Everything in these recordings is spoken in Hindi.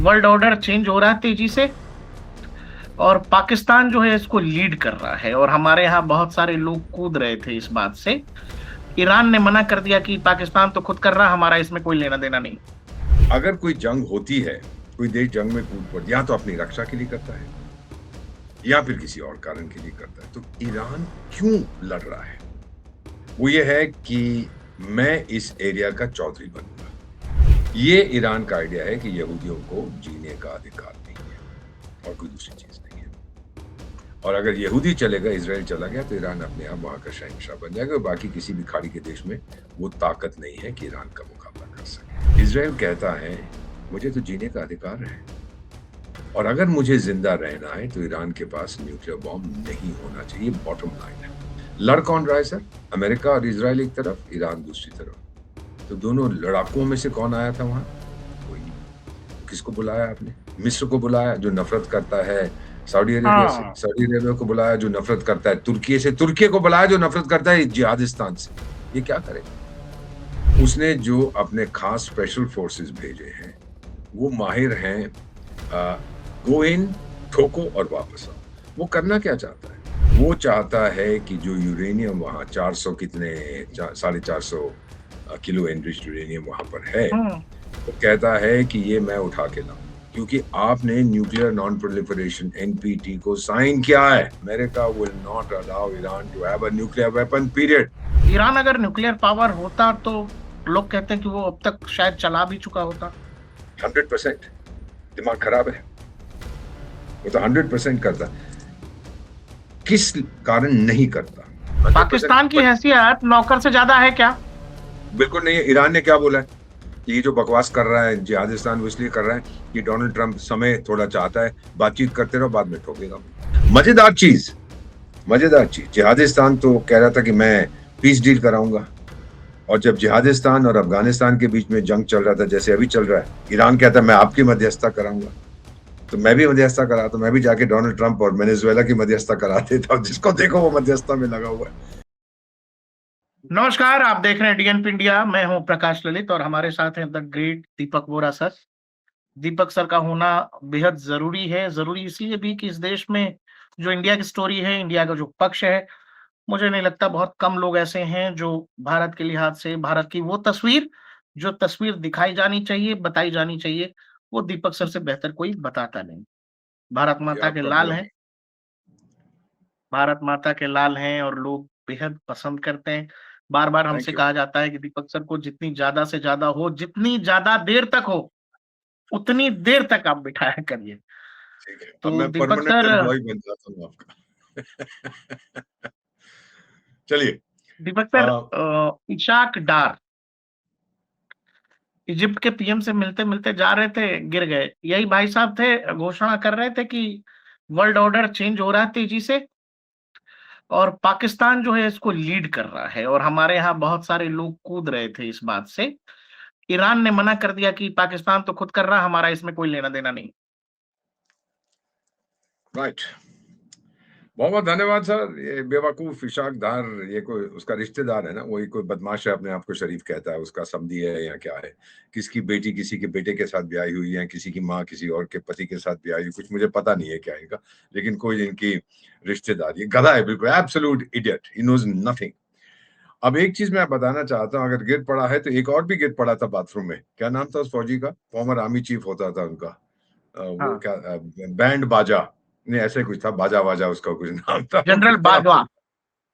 वर्ल्ड ऑर्डर चेंज हो रहा है तेजी से और पाकिस्तान जो है इसको लीड कर रहा है और हमारे यहाँ बहुत सारे लोग कूद रहे थे इस बात से। ईरान ने मना कर दिया कि पाकिस्तान तो खुद कर रहा, हमारा इसमें कोई लेना देना नहीं। अगर कोई जंग होती है, कोई देश जंग में कूद पड़ या तो अपनी रक्षा के लिए करता है या फिर किसी और कारण के लिए करता है। तो ईरान क्यों लड़ रहा है? वो ये है कि मैं इस एरिया का चौधरी बनूंगा। ये ईरान का आइडिया है कि यहूदियों को जीने का अधिकार नहीं है और कोई दूसरी चीज नहीं है। और अगर यहूदी चले गए, इजराइल चला गया, तो ईरान अपने आप वहां का शहंशाह बन जाएगा और बाकी किसी भी खाड़ी के देश में वो ताकत नहीं है कि ईरान का मुकाबला कर सके। इजराइल कहता है मुझे तो जीने का अधिकार है और अगर मुझे जिंदा रहना है तो ईरान के पास न्यूक्लियर बॉम्ब नहीं होना चाहिए। बॉटम लाइन है। लड़ कौन रहा है सर? अमेरिका और इजराइल एक तरफ, ईरान दूसरी तरफ। तो दोनों लड़ाकुओं में से कौन आया था वहां? कोई नहीं। किसको बुलाया आपने? मिस्र को बुलाया जो नफरत करता है सऊदी अरेबिया से, हाँ। सऊदी अरेबिया को बुलाया जो नफरत करता है तुर्की से, तुर्की को बुलाया जो नफरत करता है जिहादिस्तान से। ये क्या करेगा? उसने जो अपने खास स्पेशल फोर्सेस भेजे हैं वो माहिर हैं गो इन, ठोको और वापस आओ। वो करना क्या चाहता है? वो चाहता है कि जो यूरेनियम वहां 400 कितने 450 किलो एनरिच्ड यूरेनियम वहां पर है, हम्म। वो कहता है कि ये मैं उठा के लाऊं क्योंकि आपने न्यूक्लियर नॉन प्रोलिफरेशन एनपीटी को साइन किया है। America will not allow Iran to have a nuclear weapon period. Iran अगर न्यूक्लियर पावर होता तो लोग कहते हैं कि वो अब तक शायद चला भी चुका होता। 100% दिमाग खराब है। वो तो 100% करता, किस कारण नहीं करता? 100% पाकिस्तान की हैसियत नौकर से ज्यादा है क्या? बिल्कुल नहीं है। ईरान ने क्या बोला है? ये जो बकवास कर रहा है जिहादिस्तान वो इसलिए कर रहा है कि डोनाल्ड ट्रंप समय थोड़ा चाहता है, बातचीत करते रहो, बाद में ठोकेगा। मजेदार चीज, मजेदार चीज, जिहादिस्तान तो कह रहा था कि मैं पीस डील कराऊंगा और जब जिहादिस्तान और अफगानिस्तान के बीच में जंग चल रहा था जैसे अभी चल रहा है, ईरान कहता है मैं आपकी मध्यस्थता कराऊंगा। तो मैं भी मध्यस्थता करा, तो मैं भी जाके डोनाल्ड ट्रंप और वेनेजुएला की मध्यस्थता करा देता हूँ। जिसको देखो वो मध्यस्थता में लगा हुआ है। नमस्कार, आप देख रहे हैं डीएनपी इंडिया। मैं हूं प्रकाश ललित और हमारे साथ हैं the great Deepak Vora sir. Deepak sir का होना बेहद जरूरी है, जरूरी इसलिए भी कि इस देश में जो इंडिया की स्टोरी है, इंडिया का जो पक्ष है, मुझे नहीं लगता बहुत कम लोग ऐसे हैं जो भारत के लिहाज से भारत की वो तस्वीर जो तस्वीर दिखाई जानी चाहिए, बताई जानी चाहिए, वो दीपक सर से बेहतर कोई बताता नहीं। भारत माता क्या के लाल प्रॉब्लम? हैं, भारत माता के लाल हैं और लोग बेहद पसंद करते हैं। बार-बार हमसे थैंक यू। कहा जाता है कि दीपक सर को जितनी ज़्यादा से ज़्यादा हो, जितनी ज़्यादा देर तक हो, उतनी देर तक आप बिठाया करिए। ठीक है, अब तो मैं दीपक परमानेंट सर एम्प्लॉय बन जाता हूँ आपका। चलिए। दीपक सर अ, इशाक डार इजिप्ट के पीएम से मिलते-मिलते जा रहे थे, गिर गए। यही भाई साहब थे, घोषणा कर रहे थे कि वर्ल्ड ऑर्डर चेंज हो रहा है तेजी से और पाकिस्तान जो है इसको लीड कर रहा है और हमारे यहाँ बहुत सारे लोग कूद रहे थे इस बात से। ईरान ने मना कर दिया कि पाकिस्तान तो खुद कर रहा, हमारा इसमें कोई लेना देना नहीं। राइट। बहुत बहुत धन्यवाद सर। ये बेवकूफ इशाक डार, ये कोई उसका रिश्तेदार है ना? वही कोई बदमाश है, अपने आप को शरीफ कहता है, उसका समधी है या क्या है? किसकी बेटी किसी के बेटे के साथ ब्याही हुई है, किसी की माँ किसी और के पति के साथ ब्याही हुई, कुछ मुझे पता नहीं है क्या इनका, लेकिन कोई इनकी रिश्तेदारी, गधा है बिल्कुल, absolute idiot, he knows nothing. अब एक चीज मैं बताना चाहता हूँ, अगर गिर पड़ा है तो एक और भी गिर पड़ा था बाथरूम में। क्या नाम था उस फौजी का? फॉर्मर आर्मी चीफ होता था उनका। वो हाँ, क्या बैंड बाजा, नहीं ऐसे कुछ था, बाजा वाजा उसका कुछ नाम था, वो जनरल गिर पड़ा बाजवा। तो।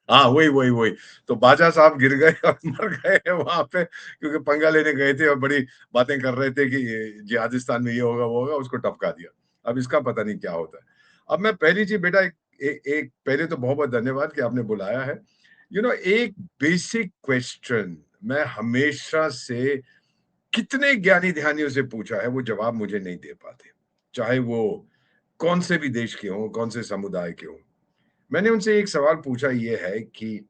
हाँ वही वही वही। तो बाजा साहब गिर गए और मर गए वहां पे, क्योंकि पंगा लेने गए थे और बड़ी बातें कर रहे थे कि जिहादिस्तान में ये होगा वो होगा, उसको टपका दिया। अब इसका पता नहीं क्या होता है। अब मैं पहली चीज बेटा, एक पहले तो बहुत बहुत धन्यवाद कि आपने बुलाया है। एक बेसिक क्वेश्चन मैं हमेशा से कितने ज्ञानी ध्यानियों से पूछा है, वो जवाब मुझे नहीं दे पाते, चाहे वो कौन से भी देश के हों, कौन से समुदाय के हों। मैंने उनसे एक सवाल पूछा, ये है कि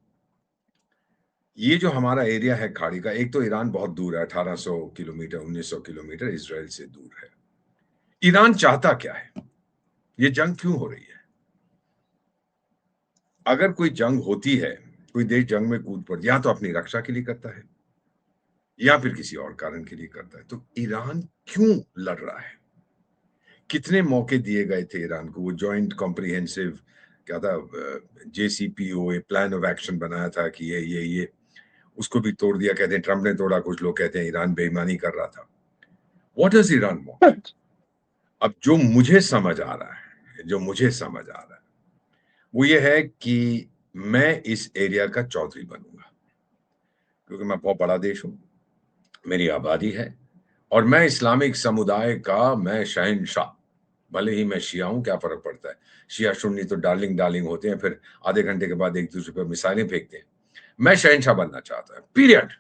ये जो हमारा एरिया है खाड़ी का, एक तो ईरान बहुत दूर है, 1800 किलोमीटर 1900 किलोमीटर इसराइल से दूर है। ईरान चाहता क्या है? ये जंग क्यों हो रही है? अगर कोई जंग होती है, कोई देश जंग में कूद पड़ या तो अपनी रक्षा के लिए करता है या फिर किसी और कारण के लिए करता है। तो ईरान क्यों लड़ रहा है? कितने मौके दिए गए थे ईरान को, वो जॉइंट कॉम्प्रिहेंसिव क्या था, JCPOA प्लान ऑफ एक्शन बनाया था कि ये उसको भी तोड़ दिया, कहते हैं ट्रम्प ने तोड़ा, कुछ लोग कहते हैं ईरान बेईमानी कर रहा था। What does Iran want? अब जो मुझे समझ आ रहा है वो ये है कि मैं इस एरिया का चौधरी बनूंगा, क्योंकि मैं बहुत बड़ा देश हूं, मेरी आबादी है, और मैं इस्लामिक समुदाय का मैं शहंशाह। भले ही मैं शिया हूं, क्या फर्क पड़ता है, शिया सुन्नी तो डार्लिंग डार्लिंग होते हैं, फिर आधे घंटे के बाद एक दूसरे पर मिसाइलें फेंकते हैं। मैं शहंशाह बनना चाहता हूं, पीरियड।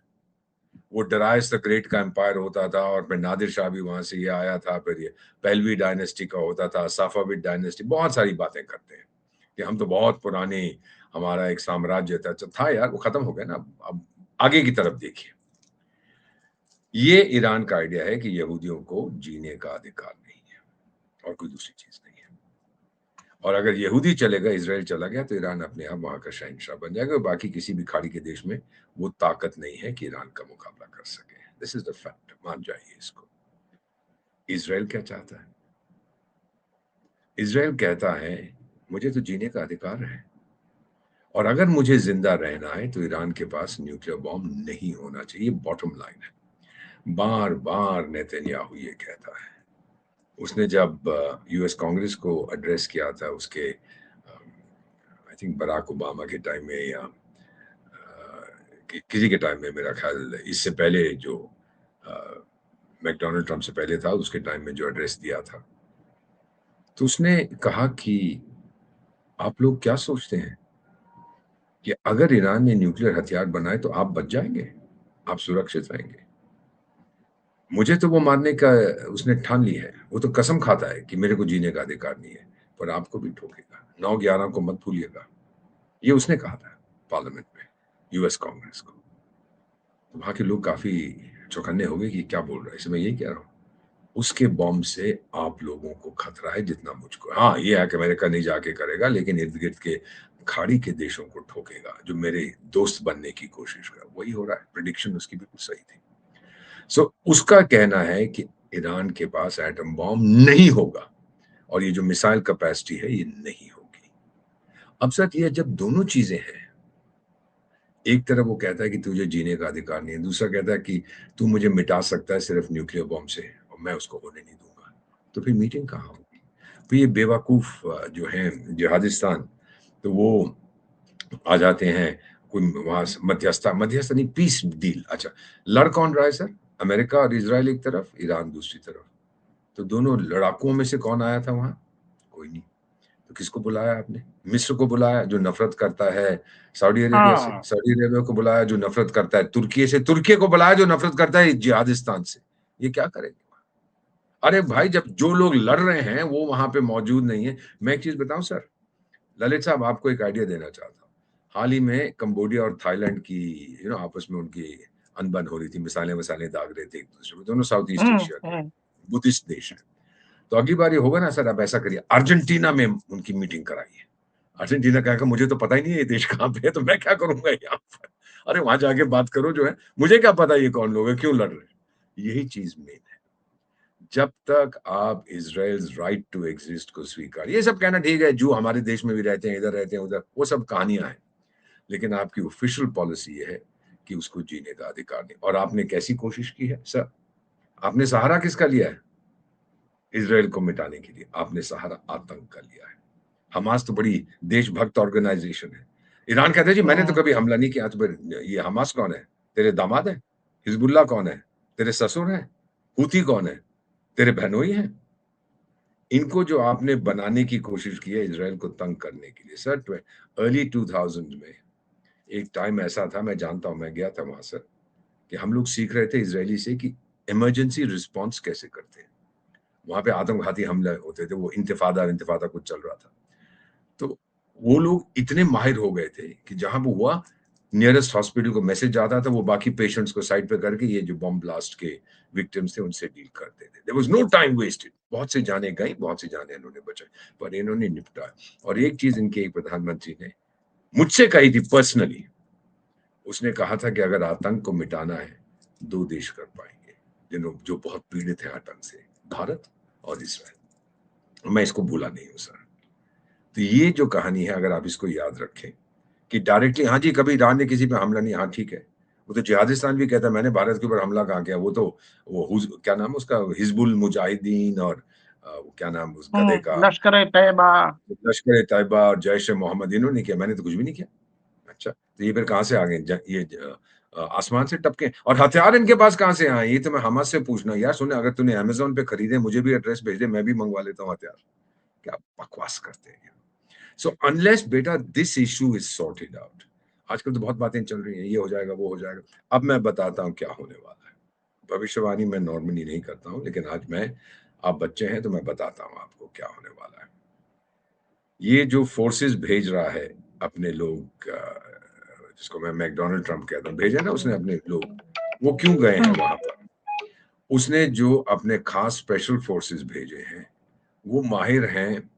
वो डराइस द ग्रेट का एम्पायर होता था, और फिर नादिर शाह भी वहां से ये आया था, फिर ये पहलवी डायनेस्टी का होता था, साफाविद डायनेस्टी, बहुत सारी बातें करते हैं कि हम तो बहुत पुराने, हमारा एक साम्राज्य था यार, वो खत्म हो गया ना। अब आगे की तरफ देखिए, ये ईरान का आइडिया है कि यहूदियों को जीने का अधिकार नहीं है और कोई दूसरी चीज नहीं है, और अगर यहूदी चलेगा, इजराइल चला गया, तो ईरान अपने आप वहां का शहंशाह बन जाएगा, और बाकी किसी भी खाड़ी के देश में वो ताकत नहीं है कि ईरान का मुकाबला कर सके। दिस इज द फैक्ट, मान जाइए इसको। इजराइल क्या चाहता है? इजराइल कहता है मुझे तो जीने का अधिकार है, और अगर मुझे जिंदा रहना है तो ईरान के पास न्यूक्लियर बॉम्ब नहीं होना चाहिए, बॉटम लाइन है। बार बार नेतन्याहू ये कहता है। उसने जब यूएस कांग्रेस को एड्रेस किया था, उसके आई थिंक बराक ओबामा के टाइम में, या किसी के टाइम में, मेरा ख्याल इससे पहले जो मैकडोनाल्ड ट्रंप से पहले था, उसके टाइम में जो एड्रेस दिया था, तो उसने कहा कि आप लोग क्या सोचते हैं कि अगर ईरान ने न्यूक्लियर हथियार बनाए तो आप बच जाएंगे, आप सुरक्षित रहेंगे? मुझे तो वो मारने का उसने ठान ली है, वो तो कसम खाता है कि मेरे को जीने का अधिकार नहीं है, पर आपको भी ठोकेगा, 9/11 को मत भूलिएगा। ये उसने कहा था पार्लियामेंट में, यूएस कांग्रेस को। तो वहां के लोग काफी चौकन्ने हो गए कि क्या बोल रहा है, इसमें यही कह रहा हूँ। उसके बॉम्ब से आप लोगों को खतरा है जितना मुझको। हाँ, ये है कि अमेरिका नहीं जाके करेगा, लेकिन इर्द गिर्द के खाड़ी के देशों को ठोकेगा, जो मेरे दोस्त बनने की कोशिश कर। वही हो रहा है, प्रिडिक्शन उसकी बिल्कुल सही थी। सो उसका कहना है कि ईरान के पास एटम बॉम्ब नहीं होगा, और ये जो मिसाइल कैपेसिटी है ये नहीं होगी। अब सर, ये जब दोनों चीजें हैं, एक तरफ वो कहता है कि तुझे जीने का अधिकार नहीं है, दूसरा कहता है कि तू मुझे मिटा सकता है सिर्फ न्यूक्लियर बॉम्ब से, और मैं उसको होने नहीं दूंगा, तो फिर मीटिंग कहाँ होगी? तो ये बेवकूफ जो है जिहादिस्तान, तो वो आ जाते हैं, कोई वहां मध्यस्थ नहीं, पीस डील। अच्छा, लड़ कौन रहा है सर? अमेरिका और इजराइल एक तरफ, ईरान दूसरी तरफ। तो दोनों लड़ाकुओं में से कौन आया था वहां? कोई नहीं। तो किसको बुलाया आपने? मिस्र को बुलाया, जो नफरत करता है सऊदी अरेबिया से, हाँ। सऊदी अरेबिया को बुलाया जो नफरत करता है तुर्की से, तुर्की को बुलाया जो नफरत करता है जिहादिस्तान से। ये क्या करेंगे? अरे भाई, जब जो लोग लड़ रहे हैं वो वहां पे मौजूद नहीं है। मैं एक चीज बताऊं सर, ललित साहब, आपको एक आइडिया देना चाहता हूँ। हाल ही में कंबोडिया और थाईलैंड की आपस में उनकी अनबन हो रही थी, मिसाइलें वसाइलें दाग रहे थे एक दूसरे को, दोनों साउथ ईस्ट हम्म एशिया के हम्म बुद्धिस्ट देश हैं। तो अगली बार ये होगा ना सर, आप ऐसा करिए, अर्जेंटीना में उनकी मीटिंग कराइए। अर्जेंटीना कहेगा मुझे तो पता ही नहीं है ये देश कहाँ पे है, तो मैं क्या करूंगा यहाँ पर? अरे वहां जाके बात करो, जो है मुझे क्या पता ये कौन लोग है, क्यों लड़ रहे हैं। यही चीज मेन है। जब तक आप इजराइल राइट टू एग्जिस्ट को स्वीकार, ये सब कहना ठीक है, जो हमारे देश में भी रहते हैं, इधर रहते हैं, उधर, वो सब कहानियां हैं, लेकिन आपकी ऑफिशियल पॉलिसी ये है कि उसको जीने का अधिकार नहीं। और आपने कैसी कोशिश की है सर? आपने सहारा किसका लिया है? इजराइल को मिटाने के लिए आपने सहारा आतंक का लिया है। हमास तो बड़ी देशभक्त ऑर्गेनाइजेशन है। ईरान कहते हैं जी मैंने तो हम्म कभी हमला नहीं किया। तो फिर ये हमास कौन है? तेरे दामाद है? हिजबुल्लाह कौन है? तेरे ससुर है? हूती कौन है? तेरे बहनोई हैं? इनको जो आपने बनाने की कोशिश की है इजराइल को तंग करने के लिए सर, अर्ली 2000 में एक टाइम ऐसा था, मैं जानता हूं, मैं गया था वहां सर, कि हम लोग सीख रहे थे इजरायली से कि इमरजेंसी रिस्पॉन्स कैसे करते हैं। वहां पे आत्मघाती हमले होते थे, वो इंतिफादा इंतिफादा कुछ चल रहा था, तो वो लोग इतने माहिर हो गए थे कि जहां वो हुआ, नियरेस्ट हॉस्पिटल को मैसेज जाता था, वो बाकी पेशेंट्स को साइड पे करके ये जो बॉम्ब ब्लास्ट के विक्टिम्स थे उनसे डील करते थे। There was no time wasted. बहुत से जाने गई, बहुत से जाने इन्होंने बचाई, पर इन्होंने निपटाया। और एक चीज इनके एक प्रधानमंत्री ने मुझसे कही थी पर्सनली, उसने कहा था कि अगर आतंक को मिटाना है, दो देश कर पाएंगे जो बहुत पीड़ित है आतंक से, भारत और इसराइल। मैं इसको भूला नहीं हूँ सर। तो ये जो कहानी है, अगर आप इसको याद रखें कि डायरेक्टली हाँ जी, कभी ईरान ने किसी पे हमला नहीं, हाँ ठीक है। वो तो जिहादिस्तान भी कहता है मैंने भारत के ऊपर हमला कहाँ किया, वो तो क्या नाम है उसका, हिजबुल मुजाहिदीन और वो क्या नाम उस गधे का, लश्कर-ए-तैयबा। लश्कर-ए-तैयबा और जैश-ए-मोहम्मद, इन्होंने किया, मैंने तो कुछ भी नहीं किया। अच्छा, तो ये फिर कहाँ से आ गए? आसमान से टपके? और हथियार इनके पास कहाँ से आए? ये तो मैं हमास से पूछना यार, सुन अगर तूने अमेज़न पे खरीदे, मुझे भी एड्रेस भेज दे, मैं भी मंगवा लेता हूँ हथियार। क्या बकवास करते हैं ये। सो अनलेस बेटा this issue is sorted out, आजकल तो बहुत बातें चल रही हैं, ये हो जाएगा, वो हो जाएगा। अब मैं बताता हूँ क्या होने वाला है। भविष्यवाणी मैं नॉर्मली नहीं करता हूँ, लेकिन आज आप बच्चे हैं तो मैं बताता हूँ आपको क्या होने वाला है। ये जो फोर्सेस भेज रहा है अपने लोग, जिसको मैं मैकडोनाल्ड ट्रम्प कहता हूँ, भेजे ना उसने अपने लोग, वो क्यों गए हैं वहां पर? उसने जो अपने खास स्पेशल फोर्सेस भेजे हैं, वो माहिर हैं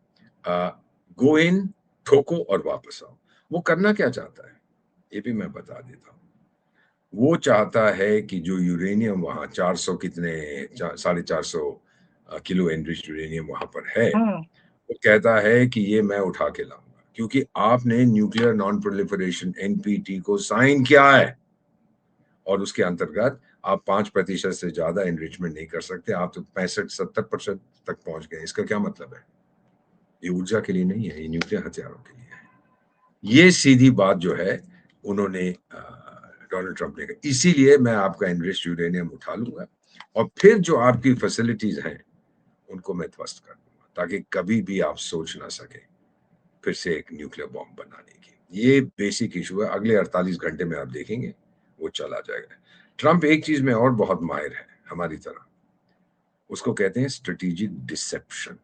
गो इन, ठोको और वापस आओ। वो करना क्या चाहता है ये भी मैं बता देता हूँ। वो चाहता है कि जो यूरेनियम वहां 400 कितने 450 किलो एनरिच्ड यूरेनियम वहां पर है, हुँ, वो कहता है कि ये मैं उठा के लाऊंगा, क्योंकि आपने न्यूक्लियर नॉन प्रोलिफरेशन एनपीटी को साइन किया है और उसके अंतर्गत आप 5% से ज्यादा एनरिचमेंट नहीं कर सकते। आप तो 65-70% तक पहुंच गए। इसका क्या मतलब है? ये ऊर्जा के लिए नहीं है, ये न्यूक्लियर हथियारों के लिए है। ये सीधी बात जो है उन्होंने डोनाल्ड ट्रंप ने कहा, इसीलिए मैं आपका एनरिच्ड यूरेनियम उठा लूंगा और फिर जो आपकी फैसिलिटीज हैं उनको मैं ध्वस्त कर दूंगा, ताकि कभी भी आप सोच ना सके फिर से एक न्यूक्लियर बॉम्ब बनाने की। ये बेसिक इशू है। अगले 48 घंटे में आप देखेंगे वो चला जाएगा। ट्रंप एक चीज में और बहुत माहिर है हमारी तरह, उसको कहते हैं स्ट्रेटेजिक डिसेप्शन।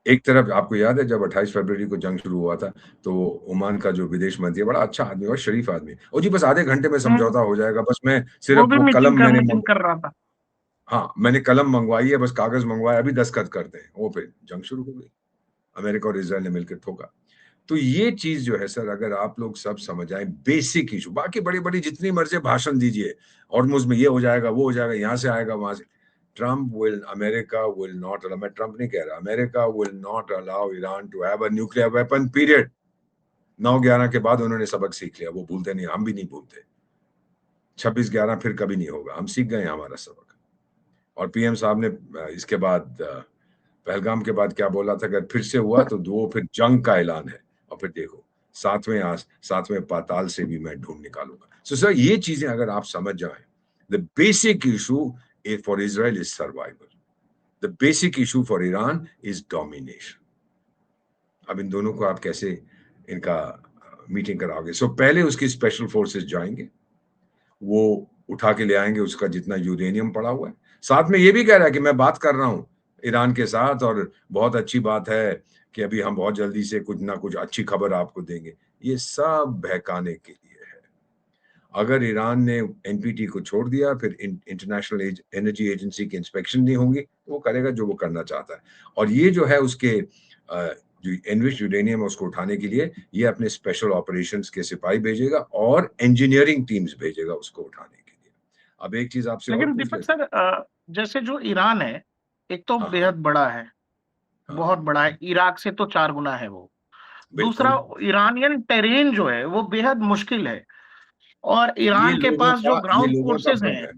एक तरफ आपको याद है जब 28 फरवरी को जंग शुरू हुआ था, तो ओमान का जो विदेश मंत्री है, बड़ा अच्छा आदमी और शरीफ आदमी, और जी बस आधे घंटे में हुँ, समझौता हो जाएगा, बस मैं वो सिर्फ भी वो कलम मैंने मीटिंग कर रहा था। हाँ, मैंने कलम मंगवाई है, बस कागज मंगवाया, अभी दस्तखत करते हैं। वो फिर जंग शुरू हो गई। अमेरिका और इज़राइल ने मिलकर ठोका। तो ये चीज़ जो है सर, अगर आप लोग सब समझ आएँ, बेसिक इश्यू, बाकी बड़ी-बड़ी जितनी मर्ज़ी भाषण दीजिए, हॉर्मुज़ में ये हो जाएगा, वो हो जाएगा, यहाँ से आएगा, वहाँ से। अमेरिका विल नॉट अलाउ, मैं ट्रम्प नहीं कह रहा, America will not allow Iran to have a nuclear weapon period. 9/11 के बाद उन्होंने सबक सीख लिया, वो भूलते नहीं, हम भी नहीं भूलते। 26/11 फिर कभी नहीं होगा, हम सीख गए हमारा सबक। और पीएम साहब ने इसके बाद पहलगाम के बाद क्या बोला था, अगर फिर से हुआ तो वो फिर जंग का ऐलान है। और फिर देखो, सातवें पाताल से भी मैं ढूंढ निकालूंगा। सो सर, ये चीजें अगर आप समझ जाएं, the basic issue for Israel is survival, the basic issue for Iran is domination. अब इन दोनों को आप कैसे इनका मीटिंग कराओगे? सो पहले उसकी स्पेशल फोर्सेस जाएंगे, वो उठा के ले आएंगे उसका जितना यूरेनियम पड़ा हुआ है। साथ में ये भी कह रहा है कि मैं बात कर रहा हूं ईरान के साथ, और बहुत अच्छी बात है कि अभी हम बहुत जल्दी से कुछ ना कुछ अच्छी खबर आपको देंगे। ये सब बहकाने के लिए है। अगर ईरान ने एनपीटी को छोड़ दिया, फिर इंटरनेशनल एनर्जी एजेंसी की इंस्पेक्शन नहीं होंगी, तो वो करेगा जो वो करना चाहता है। और ये जो है उसके जो एनरिच्ड यूरेनियम है उसको उठाने के लिए ये अपने स्पेशल ऑपरेशंस के सिपाही भेजेगा और इंजीनियरिंग टीम्स भेजेगा उसको उठाने के लिए। अब एक चीज आपसे और लेकिन पूछ दीपक लेते सर, जैसे जो ईरान है, एक तो हैं। हाँ हाँ बेहद बड़ा है, बहुत हाँ, बड़ा है, इराक से तो 4 गुना है वो। दूसरा, बिल्कुल। ईरानियन टेरेन जो है वो बेहद मुश्किल है, और ईरान के पास जो ये ग्राउंड लोगों का फोर्सेस भ्रम हैं। है।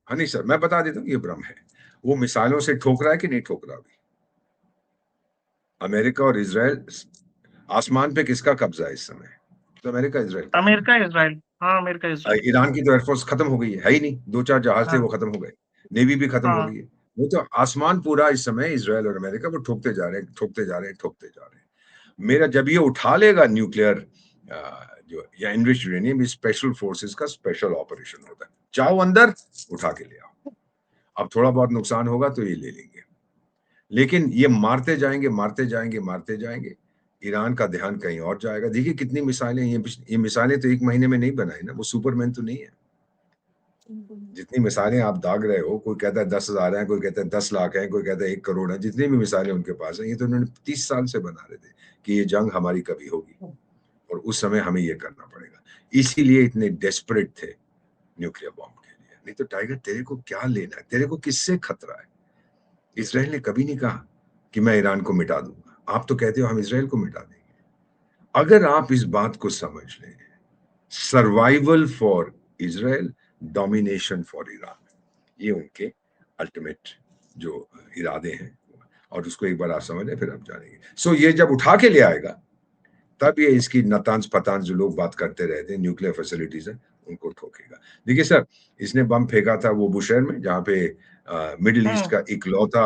हाँ नहीं सर, मैं बता देता हूँ, ये भ्रम है। वो मिसाइलों से ठोक रहा है कि नहीं ठोक रहा अभी? अमेरिका और इसराइल, आसमान पे किसका कब्जा है इस समय? तो अमेरिका इसराइल का है ना। अमेरिका इजराइल, हाँ अमेरिका इजराइल। ईरान की तो एयरफोर्स खत्म हो गई है ही नहीं, 2-4 जहाज थे हाँ वो खत्म हो गए, नेवी भी खत्म हो हाँ। गई है। वो तो आसमान पूरा इस समय इसराइल और अमेरिका वो ठोकते जा रहे हैं, ठोकते जा रहे हैं, ठोकते जा रहे हैं। मेरा जब ये उठा लेगा न्यूक्लियर जो या एनरिच्ड यूरेनियम, स्पेशल फोर्सेस का स्पेशल ऑपरेशन होता है, जाओ अंदर उठा के ले आओ। अब थोड़ा बहुत नुकसान होगा तो ये ले लेंगे, लेकिन ये मारते जाएंगे, मारते जाएंगे, मारते जाएंगे। ईरान का ध्यान कहीं और जाएगा। देखिए कितनी मिसाइलें, ये मिसाइलें तो 1 महीने में नहीं बनाई ना, वो सुपरमैन तो नहीं है। जितनी मिसाइलें आप दाग रहे हो, कोई कहता है 10,000 है, कोई कहता है 10 लाख है, कोई कहता है 1 करोड़ है, जितनी भी मिसाइलें उनके पास हैं, ये तो उन्होंने 30 साल से बना रहे थे कि ये जंग हमारी कभी होगी और उस समय हमें ये करना पड़ेगा। इसीलिए इतने डेस्परेट थे न्यूक्लियर बॉम्ब के लिए। नहीं तो टाइगर तेरे को क्या लेना है, तेरे को किससे खतरा है? इसराइल ने कभी नहीं कहा कि मैं ईरान को मिटा दूंगा, आप तो कहते हो हम इजराइल को मिटा देंगे। अगर आप इस बात को समझ लें, survival for Israel, domination for Iran, ये उनके अल्टीमेट जो इरादे हैं, और उसको एक बार आप समझ लें फिर आप जानेंगे। सो ये जब उठा के ले आएगा तब ये इसकी नतांज पतांज जो लोग बात करते रहते हैं न्यूक्लियर फैसिलिटीज है उनको ठोकेगा। देखिए सर, इसने बम फेंका था वो बुशहर में, जहां पे मिडिल ईस्ट का इकलौता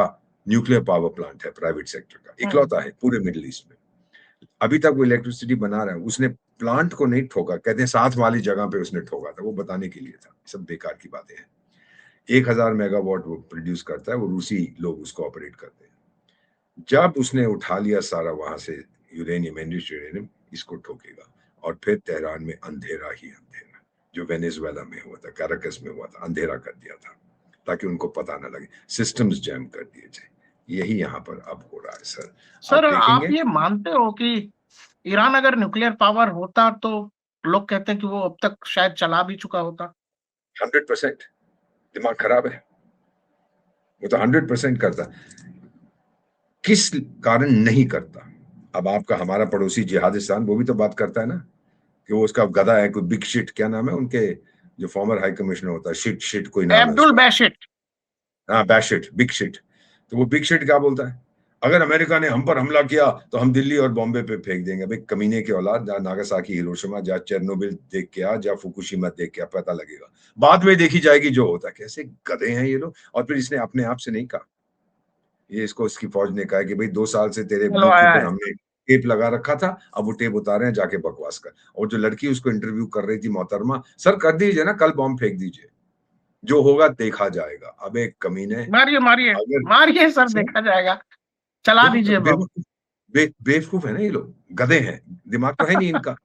न्यूक्लियर पावर प्लांट है प्राइवेट सेक्टर का, इकलौता है पूरे मिडिल ईस्ट में। अभी तक वो इलेक्ट्रिसिटी बना रहा है, उसने प्लांट को नहीं ठोका, कहते हैं साथ वाली जगह पे उसने ठोका था, वो बताने के लिए था। सब बेकार की बातें हैं। 1000 मेगावाट वो प्रोड्यूस करता है, वो रूसी लोग उसको ऑपरेट करते हैं। जब उसने उठा लिया सारा वहां से यूरेनियम, एनरिच्ड यूरेनियम, इसको ठोकेगा और फिर तेहरान में अंधेरा ही अंधेरा, जो वेनेजुएला में हुआ था, कैराकस में हुआ था, अंधेरा कर दिया था ताकि उनको पता ना लगे, सिस्टम्स जैम कर दिए जाए। यही यहाँ पर अब हो रहा है सर। सर आप आप देखेंगे ये मानते हो कि ईरान अगर न्यूक्लियर पावर होता तो लोग कहते हैं कि वो अब तक शायद चला भी चुका होता? 100% दिमाग खराब है, वो तो 100% करता। किस कारण नहीं करता? अब आपका हमारा पड़ोसी जिहादिस्तान वो भी तो बात करता है ना कि वो उसका गधा है, कोई बिग शिट, क्या नाम है उनके जो फॉर्मर हाई कमिश्नर होता है, शिट शिट कोई नाम है अब्दुल उसका, बैशिट। हाँ बैशिट, बिग शिट। तो वो बिग शिट क्या बोलता है, अगर अमेरिका ने हम पर हमला किया तो हम दिल्ली और बॉम्बे पे फेंक देंगे। भाई कमीने के औलाद, जा नागासाकी, हिरोशिमा, जा चेरनोबिल देख के आ, जा फुकुशिमा देख के आ, पता लगेगा, बाद में देखी जाएगी जो होता है। कैसे गधे हैं ये लोग। और फिर इसने अपने आप से नहीं कहा, ये इसको इसकी फौज ने कहा कि भाई 2 साल से तेरे मुंह के चलवाया ऊपर है। हमने टेप लगा रखा था, अब वो टेप उतारे हैं, जाके बकवास कर। और जो लड़की उसको इंटरव्यू कर रही थी मोहतरमा, सर कर दीजिए ना, कल बॉम्ब फेंक दीजिए, जो होगा देखा जाएगा। अब एक कमीने, मारिए मारिए अगर मारिए सर, सर देखा जाएगा, चला देखो दीजिए बम। बेवकूफ है ना ये लोग, गधे हैं, दिमाग तो है नहीं इनका।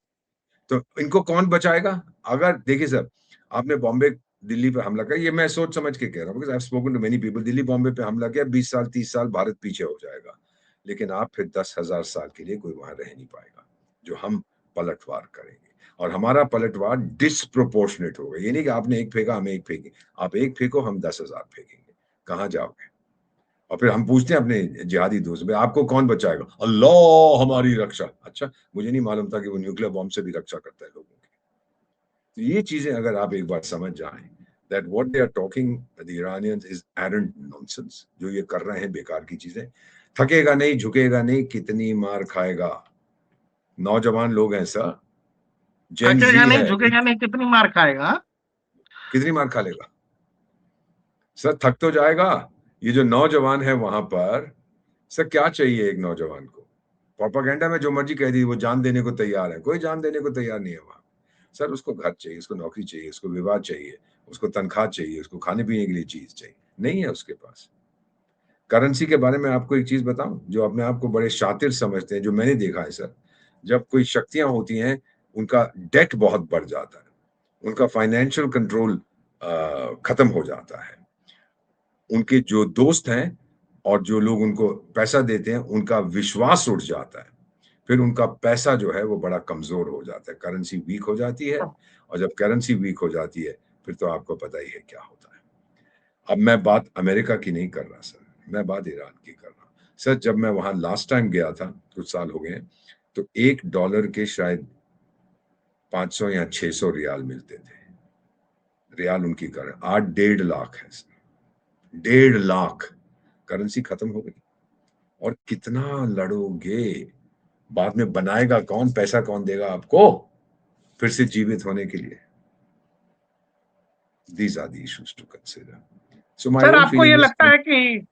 तो इनको कौन बचाएगा? अगर देखिए सर, आपने बॉम्बे दिल्ली पे हमला किया, ये मैं सोच समझ के कह रहा हूँ, because I have spoken to many people. Delhi Bombay पे हमला किया, 20 साल 30 साल भारत पीछे हो जाएगा, लेकिन आप फिर 10,000 साल के लिए कोई वहां रह नहीं पाएगा, जो हम पलटवार करेंगे। और हमारा पलटवार डिस्प्रोपोर्शनेट होगा। ये नहीं कि आपने एक फेंका हम एक फेंके, आप एक फेंको हम 10,000 फेंकेंगे, कहाँ जाओगे? और फिर हम पूछते हैं अपने जिहादी दोस्त, भाई आपको कौन बचाएगा? अल्लाह हमारी रक्षा। अच्छा, मुझे नहीं मालूम था कि वो न्यूक्लियर बॉम्ब से भी रक्षा करता है लोगों की। तो ये चीजें अगर आप एक बार समझ जाएं, that what they are talking the Iranians is arrant nonsense, जो ये कर रहे हैं बेकार की चीजें। थकेगा नहीं, झुकेगा नहीं, कितनी मार खाएगा। नौजवान लोग हैं सर, जेन थकेगा जी नहीं है, झुकेगा नहीं, कितनी मार खाएगा? कितनी मार खा लेगा सर, थक तो जाएगा। ये जो नौजवान है वहां पर, सर क्या चाहिए एक नौजवान को? प्रोपेगेंडा में जो मर्जी कह दी, वो जान देने को तैयार है, कोई जान देने को तैयार नहीं है वहां। सर उसको घर चाहिए, उसको नौकरी चाहिए, उसको विवाह चाहिए, उसको तनख्वाह चाहिए, उसको खाने पीने के लिए चीज चाहिए, नहीं है उसके पास। करेंसी के बारे में आपको एक चीज बताऊं, जो अपने आप को बड़े शातिर समझते हैं, जो मैंने देखा है सर, जब कोई शक्तियां होती हैं, उनका डेट बहुत बढ़ जाता है, उनका फाइनेंशियल कंट्रोल खत्म हो जाता है, उनके जो दोस्त हैं और जो लोग उनको पैसा देते हैं, उनका विश्वास उठ जाता है, फिर उनका पैसा जो है वो बड़ा कमजोर हो जाता है, करेंसी वीक हो जाती है। और जब करेंसी वीक हो जाती है, फिर तो आपको पता ही है क्या होता है। अब मैं बात अमेरिका की नहीं कर रहा सर, मैं बात ईरान की कर रहा हूँ। सर जब मैं वहां लास्ट टाइम गया था, कुछ साल हो गए हैं, तो $1 के शायद 500 या 600 रियाल मिलते थे। रियाल उनकी कर 8 1.5 लाख है सर, 1.5 लाख। करेंसी खत्म हो गई। और कितना लड़ोगे? बाद में बनाएगा कौन? पैसा कौन देगा आपको फिर से जीवित होने के लिए? These are the issues to consider. So my sir own आपको ये feeling is, लगता है कि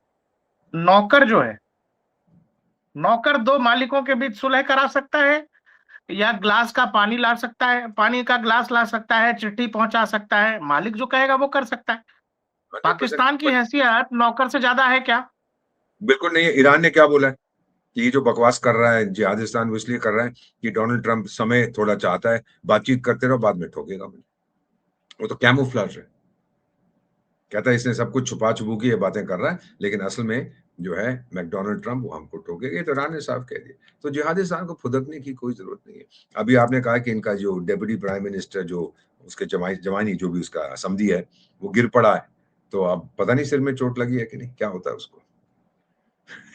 नौकर जो है, नौकर दो मालिकों के बीच सुलह करा सकता है, या ग्लास का पानी ला सकता है, पानी का ग्लास ला सकता है, चिट्ठी पहुंचा सकता है? मालिक जो कहेगा वो कर सकता है। 100%। पाकिस्तान की बट हैसियत नौकर से ज्यादा है क्या? बिल्कुल नहीं है। ईरान ने क्या बोला है कि ये जो बकवास कर रहा है जिहादिस्तान, वो इसलिए कर रहा है कि डोनाल्ड ट्रंप समय थोड़ा चाहता है, बातचीत करते रहो, बाद में ठोकेगा मुझे। वो तो कैमोफ्लेज है, कहता है इसने सब कुछ छुपा छुपू की ये बातें कर रहा है, लेकिन असल में जो है मैकडोनाल्ड ट्रंप वो हमको ठोकेगा। ये तो ईरान ने साफ कह दिया। तो जिहादिस्तान को फुदकने की कोई जरूरत नहीं है। अभी आपने कहा कि इनका जो डेप्यूटी प्राइम मिनिस्टर, जो उसके जमानी जो भी उसका समधी है, वो गिर पड़ा है, तो अब पता नहीं सिर में चोट लगी है कि नहीं, क्या होता है उसको।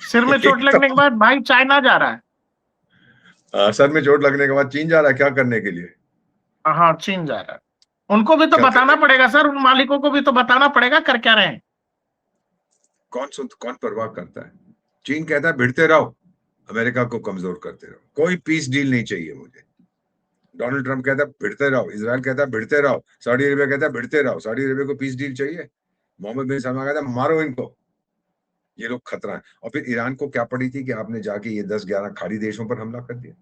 सिर में चोट लगने के बाद भाई चाइना जा रहा है। सर में चोट लगने के बाद चीन जा रहा है क्या करने के लिए? हाँ, चीन जा रहा है। उनको भी तो क्या बताना करने? पड़ेगा सर, उन मालिकों को भी तो बताना पड़ेगा कर क्या रहे हैं। कौन परवाह करता है? चीन कहता है भिड़ते रहो, अमेरिका को कमजोर करते रहो, कोई पीस डील नहीं चाहिए मुझे। डोनाल्ड ट्रंप कहता है भिड़ते रहो, इजराइल कहता है भिड़ते रहो, सऊदी अरेबिया कहता है भिड़ते रहो। सऊदी अरेबिया को पीस डील चाहिए। मोहम्मद बिन सलमान कहता है मारो इनको, ये लोग खतरा है। और फिर ईरान को क्या पड़ी थी कि आपने जाके ये 10-11 खाड़ी देशों पर हमला कर दिया?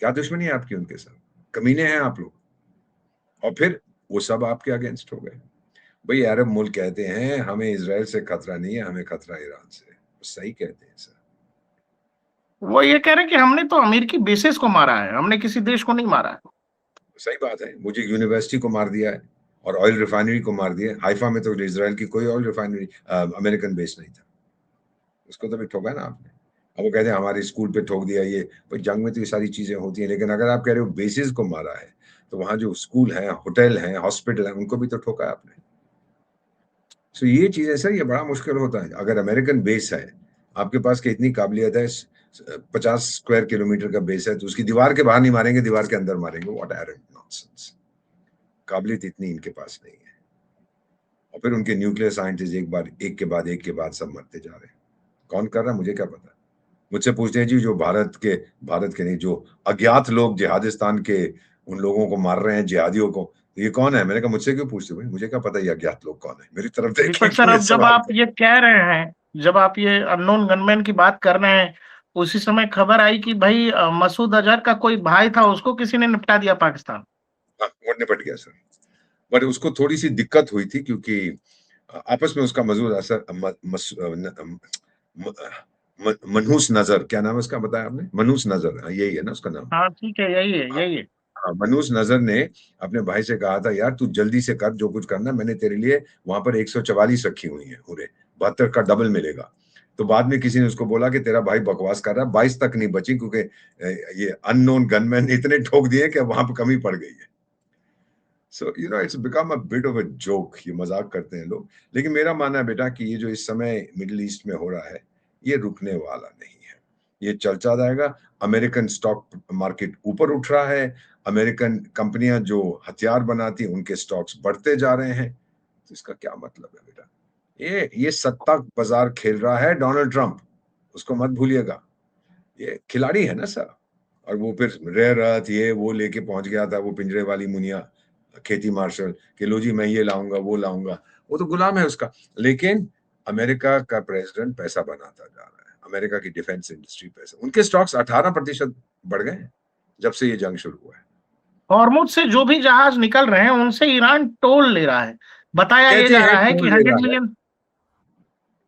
क्या दुश्मनी है आपकी उनके साथ? कमीने हैं आप लोग। और फिर वो सब आपके अगेंस्ट हो गए। भाई अरब मुल्क कहते हैं हमें इजराइल से खतरा नहीं है, हमें खतरा ईरान से। सही कहते हैं सर। वो ये कह रहे हैं कि हमने तो अमेरिकी बेसिस को मारा है, हमने किसी देश को नहीं मारा है। सही बात है, मुझे यूनिवर्सिटी को मार दिया है और ऑयल रिफाइनरी को मार दिया है। हाइफा में तो इजराइल की कोई ऑयल रिफाइनरी अमेरिकन बेस नहीं था, उसको तो भी ठोका ना आपने। अब वो कहते हैं हमारे स्कूल पे ठोक दिया ये। भाई जंग में तो ये सारी चीजें होती हैं, लेकिन अगर आप कह रहे हो बेसिस को मारा है, तो वहां जो स्कूल है, होटल है, हॉस्पिटल है, उनको भी तो ठोका है आपने। सो ये चीजें सर, ये बड़ा मुश्किल होता है। अगर अमेरिकन बेस है, आपके पास की इतनी काबिलियत है, 50 स्क्वायर किलोमीटर का बेस है, तो उसकी दीवार के बाहर नहीं मारेंगे, दीवार के अंदर मारेंगे। What arrant nonsense. काबिलियत इतनी इनके पास नहीं है। और फिर उनके न्यूक्लियर साइंटिस्ट एक के बाद सब मरते जा रहे हैं। कौन कर रहा है मुझे क्या पता। मुझसे पूछते हैं जी, जो भारत के नहीं, जो अज्ञात लोग जिहादिस्तान के उन लोगों को मार रहे हैं, जिहादियों को, ये कौन है? मैंने कहा मुझसे क्यों पूछते भाई, मुझे क्या पता ये अज्ञात लोग कौन है, मेरी तरफ देखें दीपक सर, क्यों ये अब जब सवाल आप कर। ये कह रहे हैं, जब आप ये अननोन गनमैन की बात कर रहे हैं, उसी समय खबर आई कि भाई मसूद अजहर का कोई भाई था, उसको किसी ने निपटा दिया पाकिस्तान। हाँ, वो निपट गया सर। बट उसको थोड़ी सी दिक्कत हुई थी क्योंकि आपस में उसका मसूद असर मनहूस नजर, क्या नाम है उसका बताया आपने? मनहूस नजर, हाँ, यही है ना उसका नाम? हाँ ठीक है, यही है, हाँ, यही है। हाँ, मनहूस नजर ने अपने भाई से कहा था यार तू जल्दी से कर जो कुछ करना, मैंने तेरे लिए वहां पर 144 रखी हुई है, पूरे 72 का डबल मिलेगा। तो बाद में किसी ने उसको बोला कि तेरा भाई बकवास कर रहा है, 22 तक नहीं बची क्योंकि ये अननोन गनमैन ने इतने ठोक दिए कि वहां पर कमी पड़ गई है। So you know it's become a bit of a joke, ये मजाक करते हैं लोग। लेकिन मेरा मानना है बेटा कि ये जो इस समय मिडिल ईस्ट में हो रहा है, ये रुकने वाला नहीं है, ये चलता रहेगा। अमेरिकन स्टॉक मार्केट ऊपर उठ रहा है, अमेरिकन कंपनियां जो हथियार बनाती हैं उनके स्टॉक्स बढ़ते जा रहे हैं। तो इसका क्या मतलब है बेटा? ये सत्ता बाजार खेल रहा है डोनाल्ड ट्रंप, उसको मत भूलिएगा। ये खिलाड़ी है ना सर। और वो फिर रेयर अर्थ ये वो लेके पहुंच गया था, वो पिंजरे वाली मुनिया, खेती मार्शल, कि लो जी मैं ये लाऊंगा वो लाऊंगा। वो तो गुलाम है उसका। लेकिन अमेरिका का प्रेसिडेंट पैसा बनाता जा रहा है, अमेरिका की डिफेंस इंडस्ट्री पैसा, उनके स्टॉक्स 18% बढ़ गए हैं जब से ये जंग शुरू हुआ है। हॉर्मुज से जो भी जहाज निकल रहे हैं, उनसे ईरान टोल ले रहा है। बताया ये कहते जा हैं रहा है कि टोल ले 100 रहा है, मिलियन।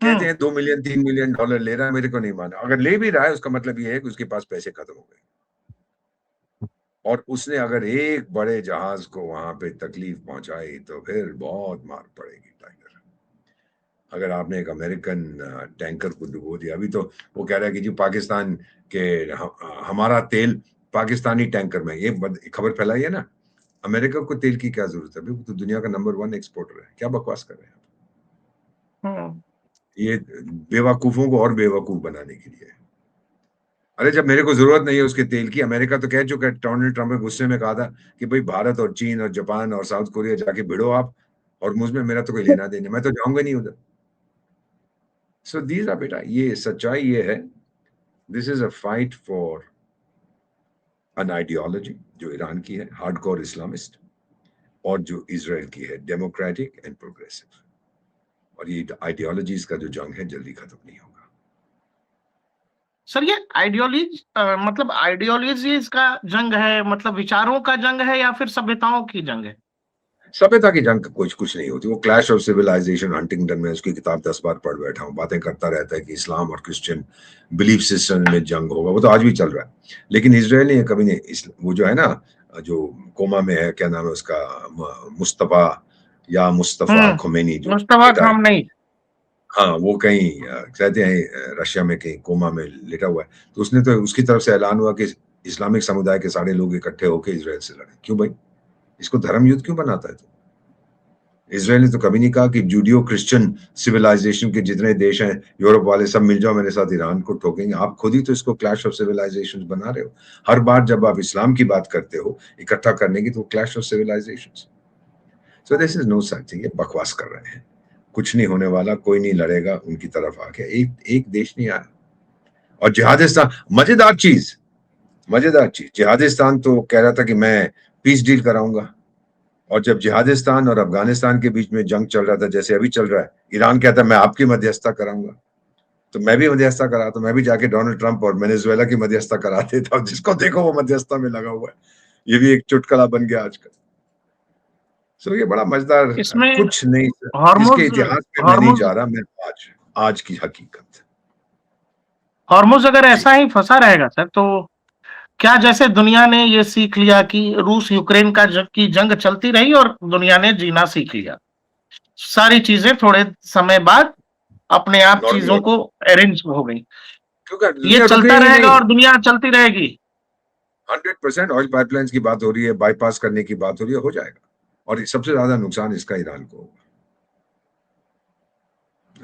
कहते हम्म। हैं 2 मिलियन $3 मिलियन ले रहा है, मेरे को नहीं माना। अगर ले भी रहा है उसका मतलब ये है कि उसके पास पैसे खत्म हो गए, और उसने अगर एक बड़े जहाज को वहां पे तकलीफ पहुंचाई तो फिर बहुत मार पड़ेगी टाइगर। अगर आपने एक अमेरिकन टैंकर को डुबो दिया, अभी तो वो कह रहा है कि जी पाकिस्तान के हमारा तेल पाकिस्तानी टैंकर में, ये खबर फैलाई है ना। अमेरिका को तेल की क्या जरूरत है? अभी वो तो दुनिया का नंबर 1 एक्सपोर्टर है, क्या बकवास कर रहे हैं आप? हम्म। ये बेवकूफों को और बेवकूफ बनाने के लिए। अरे जब मेरे को जरूरत नहीं है उसके तेल की, अमेरिका तो कह चुका है, डोनाल्ड ट्रंप ने गुस्से में कहा था कि भाई भारत और चीन और जापान और साउथ कोरिया जाके भिड़ो आप, और मुझ में मेरा तो कोई लेना देना, मैं तो जाऊंगा नहीं उधर। सो दीज आर बेटा, ये सच्चाई ये है। This is a fight for an ideology जो ईरान की है, हार्डकोर इस्लामिस्ट, और जो इसराइल की है, डेमोक्रेटिक एंड प्रोग्रेसिव। और ये आइडियोलॉजीज का जो जंग है जल्दी खत्म नहीं होगा। सर, ये आइडियोलॉजी मतलब आइडियोलॉजीज का जंग है, मतलब विचारों का जंग है, या फिर सभ्यताओं की जंग है? सभ्यता की जंग कुछ नहीं होती। वो क्लैश ऑफ सिविलाइजेशन, हंटिंगटन में उसकी किताब 10 बार पढ़ बैठा हूँ, बातें करता रहता है कि इस्लाम और क्रिश्चियन बिलीफ सिस्टम में जंग होगा, वो तो आज भी चल रहा है। लेकिन इसराइल ने कभी नहीं, वो जो है ना, जो कोमा में है, क्या नाम है उसका, मुस्तफा या मुस्तफा खुमैनी जो मुस्तफा बेटा है, खामनेई। हाँ वो कहीं कहते हैं रशिया में कहीं कोमा में लेटा हुआ है। तो उसने तो उसकी तरफ से ऐलान हुआ कि इस्लामिक समुदाय के सारे लोग इकट्ठे होकर इसराइल से लड़े। क्यों भाई, इसको धर्म युद्ध क्यों बनाता है तू? इसराइल ने तो कभी नहीं कहा कि जूडियो क्रिश्चियन सिविलाइजेशन के जितने देश हैं यूरोप वाले सब मिल जाओ मेरे साथ ईरान को ठोकेंगे। आप खुद ही तो इसको क्लैश ऑफ सिविलाइजेशंस बना रहे हो। हर बार जब आप इस्लाम की बात करते हो इकट्ठा करने की तो clash of civilisations. So this is no such thing. ये बकवास कर रहे हैं। कुछ नहीं होने वाला, कोई नहीं लड़ेगा उनकी तरफ आके। एक देश नहीं आया। और जिहादिस्तान, मजेदार चीज, जिहादिस्तान तो कह रहा था कि मैं पीस डील कराऊंगा। और जब जिहादिस्तान और अफगानिस्तान के बीच में जंग चल रहा था, जैसे अभी चल रहा है, ईरान कहता है मैं आपकी मध्यस्थता कराऊंगा। तो मैं भी मध्यस्थता करा, तो मैं भी जाके डोनाल्ड ट्रंप और वेनेजुएला की मध्यस्थता करा देता हूं। जिसको देखो वो मध्यस्थता में लगा हुआ है। ये भी एक चुटकुला बन गया आजकल। सो ये बड़ा मजेदार। इसमें कुछ नहीं सर, इसके हॉर्मुज इतिहास में मैं नहीं हॉर्मुज जा रहा। मैं आज की हकीकत। हॉर्मुज अगर जी। ऐसा ही फंसा रहेगा सर, तो क्या जैसे दुनिया ने ये सीख लिया कि रूस यूक्रेन की जंग चलती रही और दुनिया ने जीना सीख लिया, सारी चीजें थोड़े समय बाद अपने आप नॉर्मल चीजों हो, को अरेंज हो गई, क्योंकि ये दुनिया चलता रुकेगी रहेगा नहीं। और दुनिया चलती रहेगी। 100% ऑयल पाइपलाइंस की बात हो रही है, बाईपास करने की बात हो रही है, हो जाएगा। और सबसे ज्यादा नुकसान इसका ईरान को होगा।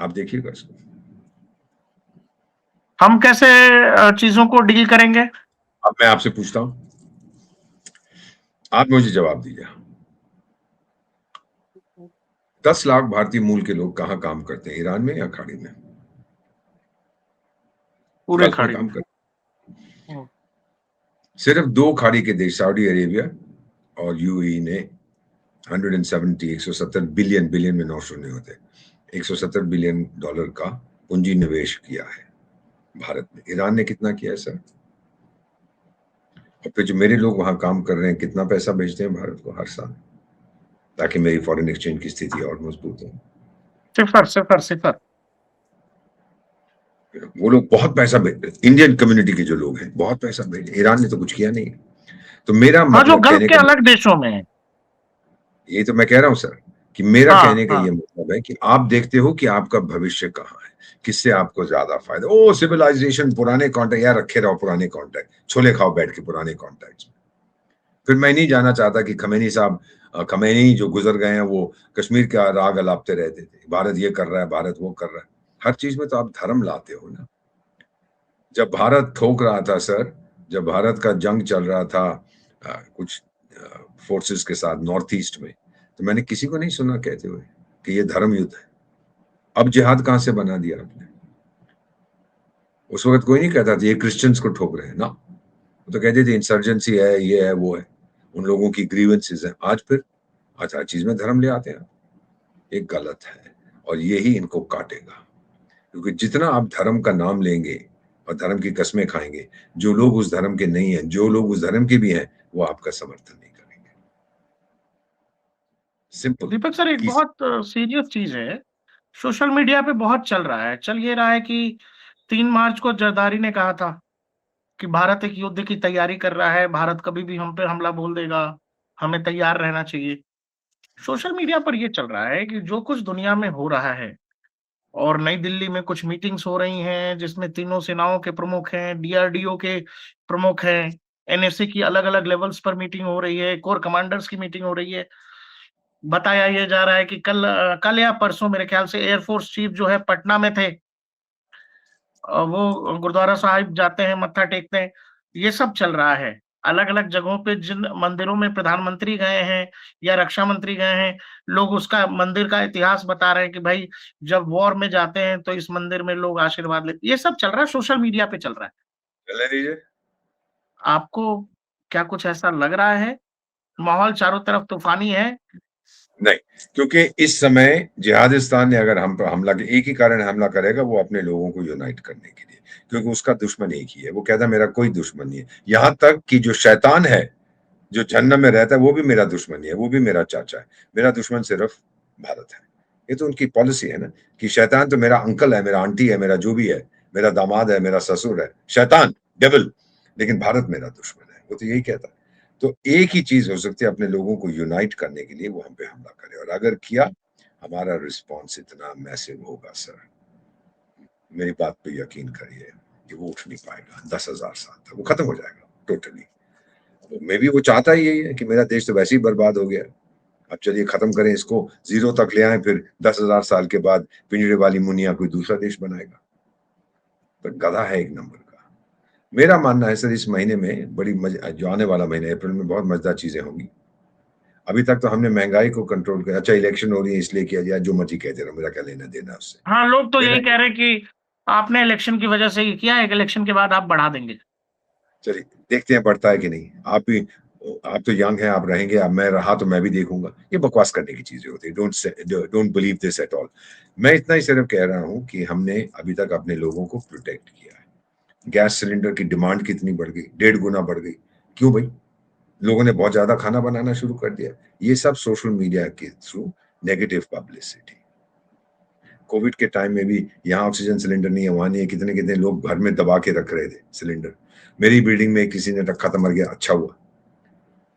आप देखिएगा इसको। हम कैसे चीजों को डील करेंगे? अब मैं आपसे पूछता हूं, आप मुझे जवाब दीजिए। 10 लाख भारतीय मूल के लोग कहाँ काम करते हैं, ईरान में या खाड़ी में? पूरे गल्फ में खाड़ी काम में। करते हैं। सिर्फ 2 खाड़ी के देश सऊदी अरेबिया और यूएई ने 170 बिलियन, बिलियन में 9 शून्य होते, $170 बिलियन का पूंजी निवेश किया है भारत में। ईरान ने कितना किया है सर? और फिर जो मेरे लोग वहां काम कर रहे हैं कितना पैसा भेजते हैं भारत को हर साल, ताकि मेरी फॉरेन एक्सचेंज की स्थिति और मजबूत हो। सिफर सिफर सिफर। वो लोग बहुत पैसा भेज, इंडियन कम्युनिटी के जो लोग हैं बहुत पैसा भेजे। ईरान ने तो कुछ किया नहीं। तो मेरा हाँ, जो मतलब गल्फ कहने के का, अलग देशों में है। ये तो मैं कह रहा हूं सर, कि मेरा हाँ कहने का हाँ। ये मतलब है कि आप देखते हो कि आपका भविष्य कहाँ है, किससे आपको ज्यादा फायदा। ओ सिविलाइजेशन, पुराने कॉन्टैक्ट, यार रखे रहो पुराने कॉन्टैक्ट, छोले खाओ बैठ के पुराने कॉन्टैक्ट। फिर मैं नहीं जानना चाहता कि खमैनी साहब, खमैनी जो गुजर गए हैं वो कश्मीर का राग अलापते रहते थे, भारत ये कर रहा है, भारत वो कर रहा है। हर चीज में तो आप धर्म लाते हो ना। जब भारत ठोक रहा था सर, जब भारत का जंग चल रहा था कुछ फोर्सेस के साथ नॉर्थ ईस्ट में, तो मैंने किसी को नहीं सुना कहते हुए कि ये धर्म युद्ध है। अब जिहाद कहां से बना दिया आपने? उस वक्त कोई नहीं कहता था ये क्रिश्चियंस को ठोक रहे हैं ना, वो तो कहते थे इंसर्जेंसी है, ये है, वो है, उन लोगों की ग्रीवेंसेस है। आज फिर आज हर चीज में धर्म ले आते हैं। ये गलत है और यही इनको काटेगा। क्योंकि जितना आप धर्म का नाम लेंगे और धर्म की कस्में खाएंगे, जो लोग उस धर्म के नहीं हैं, जो लोग उस धर्म के भी हैं, वो आपका समर्थन नहीं करेंगे। सिंपल। दीपक सर, एक कि बहुत सीरियस चीज है, सोशल मीडिया पे बहुत चल रहा है, चल ये रहा है कि 3 मार्च को जरदारी ने कहा था कि भारत एक युद्ध की तैयारी कर रहा है, भारत कभी भी हम पे हमला बोल देगा, हमें तैयार रहना चाहिए। सोशल मीडिया पर ये चल रहा है कि जो कुछ दुनिया में हो रहा है, और नई दिल्ली में कुछ मीटिंग्स हो रही हैं जिसमें तीनों सेनाओं के प्रमुख हैं, डीआरडीओ के प्रमुख हैं, एनएसए की अलग-अलग लेवल्स पर मीटिंग हो रही है, कोर कमांडर्स की मीटिंग हो रही है। बताया ये जा रहा है कि कल या परसों मेरे ख्याल से एयरफोर्स चीफ जो है पटना में थे। वो गुरुद्वारा साहिब जाते हैं, मत्था टेकते हैं। ये सब चल रहा है। अलग-अलग जगहों पे जिन मंदिरों में प्रधानमंत्री गए हैं या रक्षा मंत्री गए हैं, लोग उसका मंदिर का इतिहास बता रहे हैं कि भाई जब वॉर में जाते हैं तो इस मंदिर में लोग आशीर्वाद लेते, ये सब चल रहा है, सोशल मीडिया पे चल रहा है। चलने दीजिए। आपको क्या कुछ ऐसा लग रहा है? माहौल चारों तरफ तूफ़ानी है। नहीं, क्योंकि इस समय जिहादिस्तान ने अगर हम पर हमला, एक ही कारण हमला करेगा, वो अपने लोगों को यूनाइट करने के लिए, क्योंकि उसका दुश्मन एक ही है। वो कहता है मेरा कोई दुश्मन नहीं है। यहां तक कि जो शैतान है, जो जहन्नम में रहता है, वो भी मेरा दुश्मन नहीं है, वो भी मेरा चाचा है। मेरा दुश्मन सिर्फ भारत है। ये तो उनकी पॉलिसी है ना, कि शैतान तो मेरा अंकल है, मेरा आंटी है, मेरा जो भी है, मेरा दामाद है, मेरा ससुर है, शैतान, डेविल, लेकिन भारत मेरा दुश्मन है। वो तो यही कहता है। तो एक ही चीज हो सकती है, अपने लोगों को यूनाइट करने के लिए वो हम पे हमला करे। और अगर किया, हमारा रिस्पॉन्स इतना मैसिव होगा सर, मेरी बात पे यकीन करिए कि वो उठ नहीं पाएगा। 10,000 साल तक वो खत्म हो जाएगा टोटली। मे बी वो चाहता ही यही है कि मेरा देश तो वैसे ही बर्बाद हो गया। अब चलिए खत्म करें इसको, 0 तक ले आएँ, फिर 10,000 साल के बाद पिंजरे वाली मुनिया कोई दूसरा देश बनाएगा। पर गधा है एक नंबर का। मेरा मानना है सर, इस महीने में बड़ी जो आने वाला महीना है अप्रैल में, बहुत मजेदार चीजें होंगी। अभी तक तो हमने महंगाई को कंट्रोल किया। अच्छा, इलेक्शन हो रही है इसलिए किया जाए, जो मर्जी कहते रहो, मेरा क्या लेना देना उससे। हाँ, लोग तो मेरा यही कह रहे हैं कि आपने इलेक्शन की वजह से ही किया है, इलेक्शन के बाद आप बढ़ा देंगे। चलिए देखते हैं बढ़ता है कि नहीं। आप तो यंग हैं, आप रहेंगे। अब मैं रहा तो मैं भी देखूंगा। ये बकवास करने की चीजें होती है। Don't believe this at all. मैं इतना ही सिर्फ कह रहा हूं कि हमने अभी तक अपने लोगों को प्रोटेक्ट किया है। गैस सिलेंडर की डिमांड कितनी बढ़ गई, 1.5 गुना बढ़ गई। क्यों भाई? लोगों ने बहुत ज्यादा खाना बनाना शुरू कर दिया। ये सब सोशल मीडिया के थ्रू नेगेटिव पब्लिसिटी। कोविड के टाइम में भी यहाँ ऑक्सीजन सिलेंडर नहीं है, वहां नहीं है, कितने कितने लोग घर में दबा के रख रहे थे सिलेंडर। मेरी बिल्डिंग में किसी ने रखा था, मर गया, अच्छा हुआ।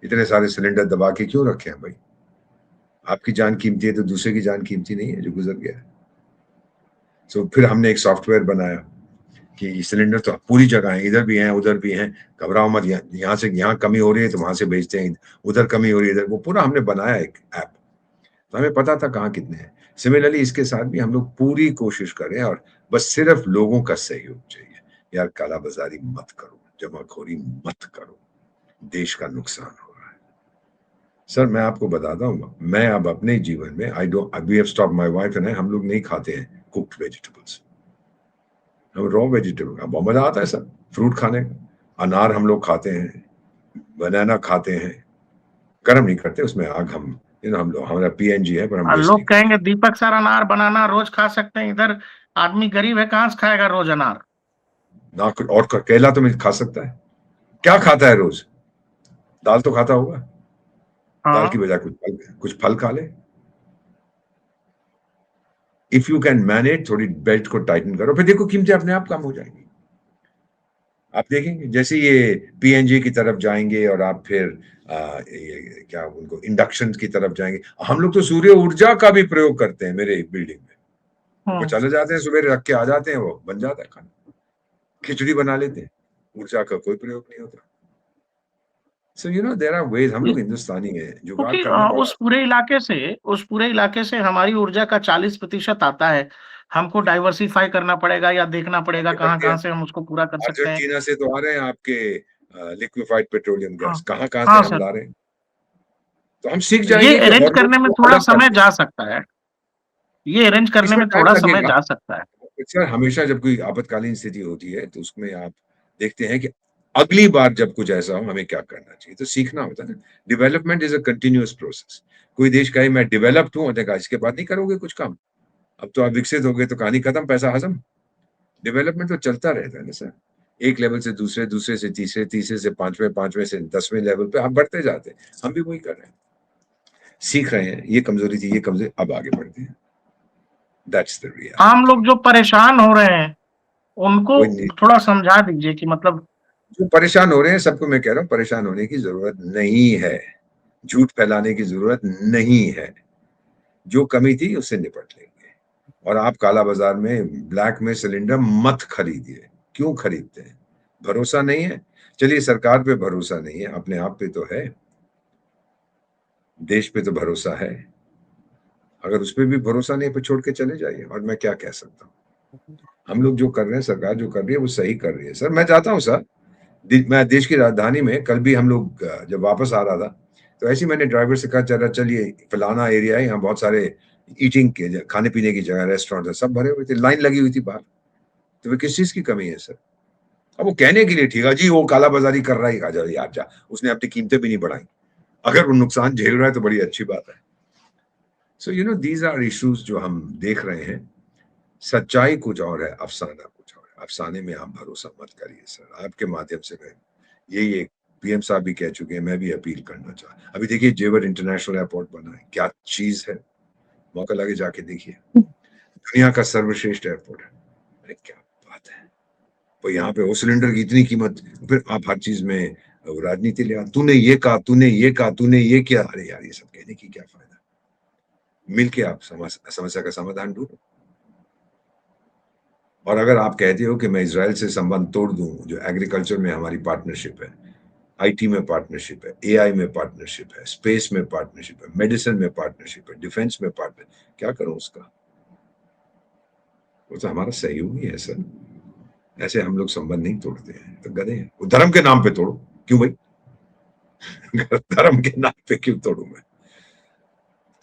इतने सारे सिलेंडर दबा के क्यों रखे हैं भाई? आपकी जान कीमती है तो दूसरे की जान कीमती नहीं है जो गुजर गया है। सो फिर हमने एक सॉफ्टवेयर बनाया कि सिलेंडर तो पूरी जगह है, इधर भी हैं उधर भी हैं, घबराओ मत। यहाँ से यहाँ कमी हो रही है तो वहां से भेजते हैं, उधर कमी हो रही है इधर। वो पूरा हमने बनाया एक ऐप, तो हमें पता था कहाँ कितने हैं। सिमिलरली इसके साथ भी हम लोग पूरी कोशिश करें, और बस सिर्फ लोगों का सहयोग चाहिए। यार कालाबाजारी मत करो, जमाखोरी मत करो, देश का नुकसान हो रहा है। सर मैं आपको बताता हूँ, मैं अब अपने जीवन में I don't we have stop, my wife and I, हम लोग नहीं खाते हैं कुक्ड वेजिटेबल्स। हम रॉ वेजिटेबल, अब मजा आता है सर फ्रूट खाने का। अनार हम लोग खाते हैं, बनाना खाते हैं, गर्म नहीं करते उसमें आग। हम हम लोग, हमारा पीएनजी है पर हम वेस्ट नहीं लोग करते। कहेंगे दीपक सर अनार बनाना रोज खा सकते हैं, इधर आदमी गरीब है, कहाँ से खाएगा रोज अनार। ना कुछ और, केला तो मैं खा सकता है। क्या खाता है रोज? दाल तो खाता होगा। दाल की हाँ, बजाय कुछ फल खा ले। इफ यू कैन मैनेज, थोड़ी बेल्ट को टाइटन करो, फिर देखो कीमतें अपने आप कम हो जाएंगी। आप देखेंगे जैसे ये पीएनजी की तरफ जाएंगे और आप फिर ये क्या उनको इंडक्शन की तरफ जाएंगे। हम लोग तो सूर्य ऊर्जा का भी प्रयोग करते हैं मेरे बिल्डिंग में। ऊपर हम्म। चले जाते हैं, सुबह रख के आ जाते हैं, वो बन जाता है खाना। खिचड़ी बना लेते हैं, ऊर्जा का कोई प्रयोग नहीं होता। So there are ways. हम लोग हिंदुस्तानी हैं, जुगाड़ क्योंकि करना बड़ा। उस पूरे इलाके से हमारी ऊर्जा का 40% आता है। हमको डाइवर्सिफाई करना पड़ेगा या देखना पड़ेगा ये कहाँ करते हैं। कहाँ से हम उसको पूरा कर सकते हैं। अर्जेंटीना से तो आ रहे हैं आपके लिक्विफाइड पेट्रोलियम हाँ, गैस, कहाँ कहाँ से हाँ हम सर, ला रहे हैं। तो हम सीख ये जाएंगे कि अरेंज हर रोज करने में को थोड़ा अलग समय करते हैं। जा सकता है। ये अरेंज करने इसमें में टाइम थोड़ा समय लगेगा। जा सकता है। सर हमेशा जब कोई आपातकालीन स्थिति होती है तो उसमें आप देखते हैं कि अगली बार जब कुछ ऐसा हो हमें क्या करना चाहिए, तो सीखना होता है ना। Development is a continuous process. कोई देश कहे मैं डेवलप्ड हूं और देखा इसके बाद नहीं करोगे कुछ काम। अब तो आप विकसित हो गए तो कहानी खत्म, पैसा हजम। डेवलपमेंट तो चलता रहता है ना सर। एक लेवल से दूसरे, दूसरे से तीसरे, तीसरे से पांचवें, पांचवें से 10वें लेवल पे आप बढ़ते जाते हैं। हम भी वही कर रहे हैं, सीख रहे हैं। ये कमजोरी थी, ये कमजोरी, अब आगे बढ़ते हैं। दैट्स द आम रियलिटी। लोग जो परेशान हो रहे हैं उनको कोई थोड़ा समझा दीजिए कि मतलब। जो परेशान हो रहे हैं सबको मैं कह रहा हूँ, परेशान होने की जरूरत नहीं है। झूठ फैलाने की जरूरत नहीं है। जो कमी थी उससे निपट लेंगे। और आप काला बाजार में, ब्लैक में सिलेंडर मत खरीदिए। क्यों खरीदते हैं? भरोसा नहीं है। चलिए सरकार पे भरोसा नहीं है, अपने आप पे तो है। देश पे तो भरोसा है। अगर उस पे भी भरोसा नहीं है तो छोड़ के चले जाइए, और मैं क्या कह सकता हूँ। हम लोग जो कर रहे हैं, सरकार जो कर रही है वो सही कर रही है। सर मैं चाहता हूँ सर, मैं देश की राजधानी में कल भी हम लोग जब वापस आ रहा था तो ऐसे ही मैंने ड्राइवर से कहा जरा चलिए फलाना एरिया है, यहाँ बहुत सारे ईटिंग के, खाने पीने की जगह, रेस्टोरेंट है, सब भरे हुए थे, लाइन लगी हुई थी बाहर। तो वे किस चीज की कमी है सर? अब वो कहने के लिए ठीक है जी, वो काला बाजारी कर रहा है, कहा जा यार जा, उसने अपनी कीमतें भी नहीं बढ़ाई। अगर वो नुकसान झेल रहा है तो बड़ी अच्छी बात है। सो दीज आर इश्यूज जो हम देख रहे हैं। सच्चाई कुछ और है, अफसाना कुछ और है। अफसाने में आप भरोसा मत करिए सर। आपके माध्यम से मैं यही एक, पीएम साहब भी कह चुके हैं, मैं भी अपील करना चाहता। अभी देखिए जेवर इंटरनेशनल एयरपोर्ट बना है, क्या चीज है। मौका लगे जाके देखिए, दुनिया का सर्वश्रेष्ठ एयरपोर्ट है। अरे क्या बात है। तो यहाँ पे वो सिलेंडर की इतनी कीमत, फिर आप हर चीज में राजनीति ले तूने ये कहा, तूने ये कहा, तूने ये किया। अरे यार ये सब कहने की क्या फायदा। मिलके आप समस्या का समाधान ढूंढो। और अगर आप कहते हो कि मैं इसराइल से संबंध तोड़ दूं, जो एग्रीकल्चर में हमारी पार्टनरशिप है, आईटी में पार्टनरशिप है, एआई में पार्टनरशिप है, स्पेस में पार्टनरशिप है, मेडिसिन में पार्टनरशिप है, डिफेंस में पार्टनर, क्या करूं उसका? वो तो हमारा सहयोगी है सर। ऐसे हम लोग संबंध नहीं तोड़ते हैं, तो गधे हैं। वो धर्म के नाम पे तोड़ो, क्यों भाई? धर्म के नाम पे क्यों तोड़ू मैं?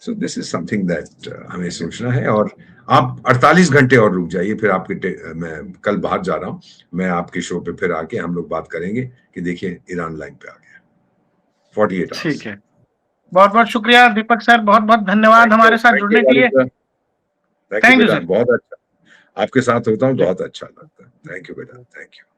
सो दिस इज समथिंग दैट हमें सोचना है। और आप 48 घंटे और रुक जाइए, फिर मैं कल बाहर जा रहा हूं, मैं आपके शो पे फिर आके हम लोग बात करेंगे कि देखिए ईरान लाइन पे आ गया। 48 आवर्स। ठीक है। बहुत-बहुत शुक्रिया दीपक सर, बहुत-बहुत धन्यवाद हमारे साथ जुड़ने के लिए। थैंक यू थैंक यू बेटा, सर। बहुत अच्छा। आपके साथ होता हूँ जी। बहुत अच्छा लगता है। थैंक यू बेटा, थैंक यू।